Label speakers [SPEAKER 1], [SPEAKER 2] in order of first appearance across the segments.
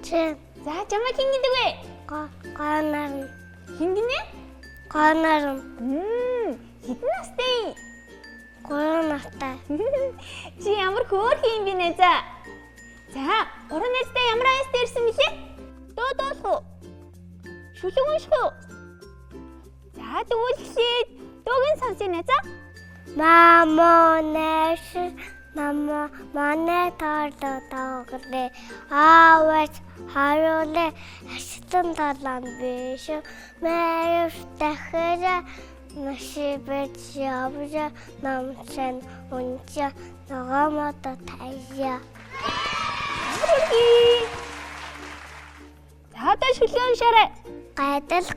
[SPEAKER 1] Чи.
[SPEAKER 2] За чамаа хин гэдэг вэ?
[SPEAKER 1] Ганаар.
[SPEAKER 2] Хин гинэ?
[SPEAKER 1] Ганаар.
[SPEAKER 2] Хэдэн настай?
[SPEAKER 1] 3 настай.
[SPEAKER 2] Чи ямар хөөрхөн юм бэ нэ за. За, 3 настай ямар аястай ирсэн бэлээ? Дуудуулах уу? Шүлэг унших уу? За, тэгвэл дуугийн сонсъё нэ за.
[SPEAKER 1] Мамонэш мама манай таадагрэ аавч харууле хастан талан биш маяг дахара машибэч явжа намчан унча ногомото тайя.
[SPEAKER 2] За, одоо шүлэг уншаарай.
[SPEAKER 1] Гадал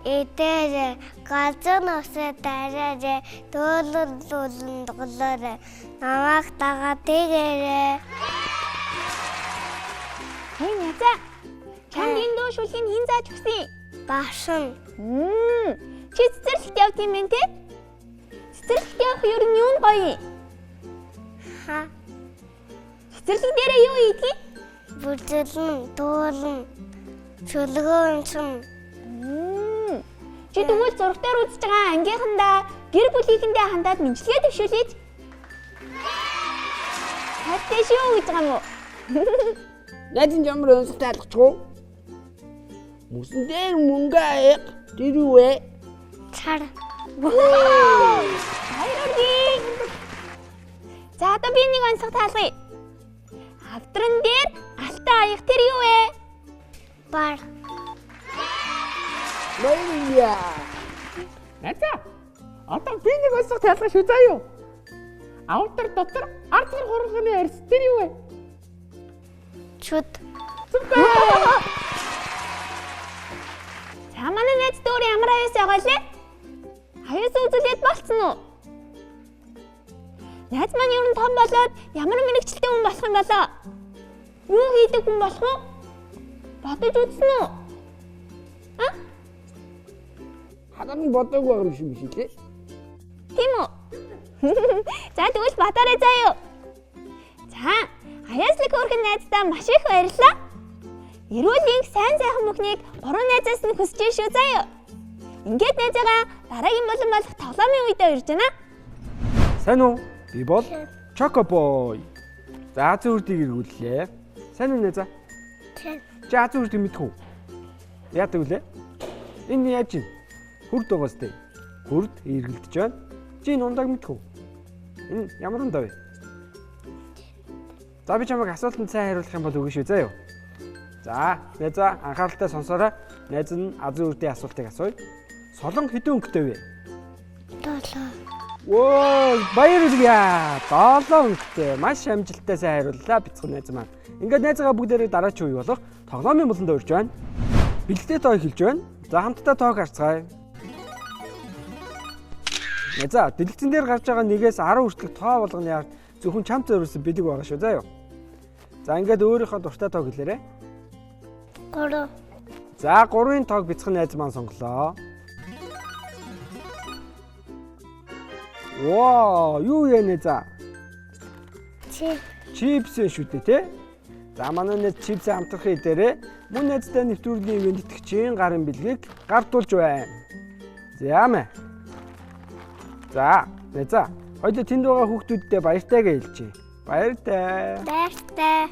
[SPEAKER 1] эдэрэ газар нусаа дараарэ дуулан дуглаарэ намайг дагаад тэгээрэ.
[SPEAKER 2] Хин яза. Чамд энэ дуу шүлгийг хэн зааж өгсөн?
[SPEAKER 1] Башин.
[SPEAKER 2] Чи цэцэрлэгт явд юм бэ те? Цэцэрлэгт явах ер нь юу гоё?
[SPEAKER 1] Ха.
[SPEAKER 2] Цэцэрлэг дээрээ юу ийдгийг?
[SPEAKER 1] Бүжиглэн, дуулан, чөлгөөн чин.
[SPEAKER 2] Чи тэгвэл зургатаар үзэж байгаа ангийнхандаа гэр бүлийнхэндээ хандаад мэдлэгээ төвшүүлээч. Хаттай шүү гэж байгаа юм уу?
[SPEAKER 3] Найдын ямар өнсгтэй алгачгүй? Мөсөн дээр мөнгө аяг тэр юу вэ?
[SPEAKER 1] Цар.
[SPEAKER 2] Хайрын. За одоо би нэг онцгой таалгая. Авдран дээр алтай аяг тэр юу вэ?
[SPEAKER 1] Бар.
[SPEAKER 3] Баяа. Найзаа. Одоо би нэг онцгой таалга шүү заа юу? Авдар дотор ард гэр хурганы арьс тэр юу вэ?
[SPEAKER 1] Чуд.
[SPEAKER 2] За манай найз дөр ямар аяас байгаа лээ? Аяас үзүүлээд болцсон уу? Найз маань ер нь том болоод ямар мэрэгчлээ хүн болох юм болоо? Юу хийдэг хүн болох уу? Бодож үзсэн үү?
[SPEAKER 3] Хадан бодоогүй юм шиг биш лээ.
[SPEAKER 2] Тийм үү? За тэгвэл батарей заа юу? За, аяаслаг хөөрхөн найздаа маш их баярлалаа. Эрүүлийн сайн сайхан бүхнийг 3 найзаас нь хүсэж шүү заа юу? Ингээд найзаагаа дараагийн болон болох тоглоомын үедээ урьж байна.
[SPEAKER 4] Сайн уу? Би бол Чокобой. За зүрдийг эргүүллээ. Сайн уу найзаа? За зүрдийг мэдхүү. Яадаг үлээ? Энэ яаж юм? Хүрд байгаас тээ. Хүрд эргэлдэж байна. Чи энэ ундааг мэдхүү. Энэ ямар ундаа вэ? За би чамайг асуултанд сайн хариулах юм бол үгүй шүү заа юу. За найзаа анхааралтай сонсоорой. Найз нь азын үрдийн асуултыг асууя. Солон хэдэн өнгөтэй вэ?
[SPEAKER 1] 7.
[SPEAKER 4] Оо, баярлалаа. 7 өнгөтэй. Маш амжилттай сайн хариуллаа бяцхан найз маань. Ингээд найзгаа бүгдээрээ дараач үе болох тоглоомын болонд урьж байна. Бэлтээ тоо эхэлж байна. За хамтдаа тоог харцгаая. За дэлгэцэн дээр гарч байгаа 1-ээс 10 хүртэлх тоо болгоны ард зөвхөн чамд зориулсан бидэг байгаа шүү заа юу. За ингээд өөрийнхөө дуртай тоог хэлээрэй.
[SPEAKER 1] 3.
[SPEAKER 4] За 3-ын тоог бяцхан найз маань сонголоо. Вау, юу яанэ за? Чипс шүү дээ те. За манай найз чипс амтрахын дээрээ мөн найзтай нэвтрүүлгийн ивент итгэгчийн гарын бэлгийг гардуулж байна. За мэ. За, найзаа. Хоёул тэнд байгаа хүүхдүүддээ баяртай гэж хэлчихье. Баяртай.
[SPEAKER 1] Баяртай.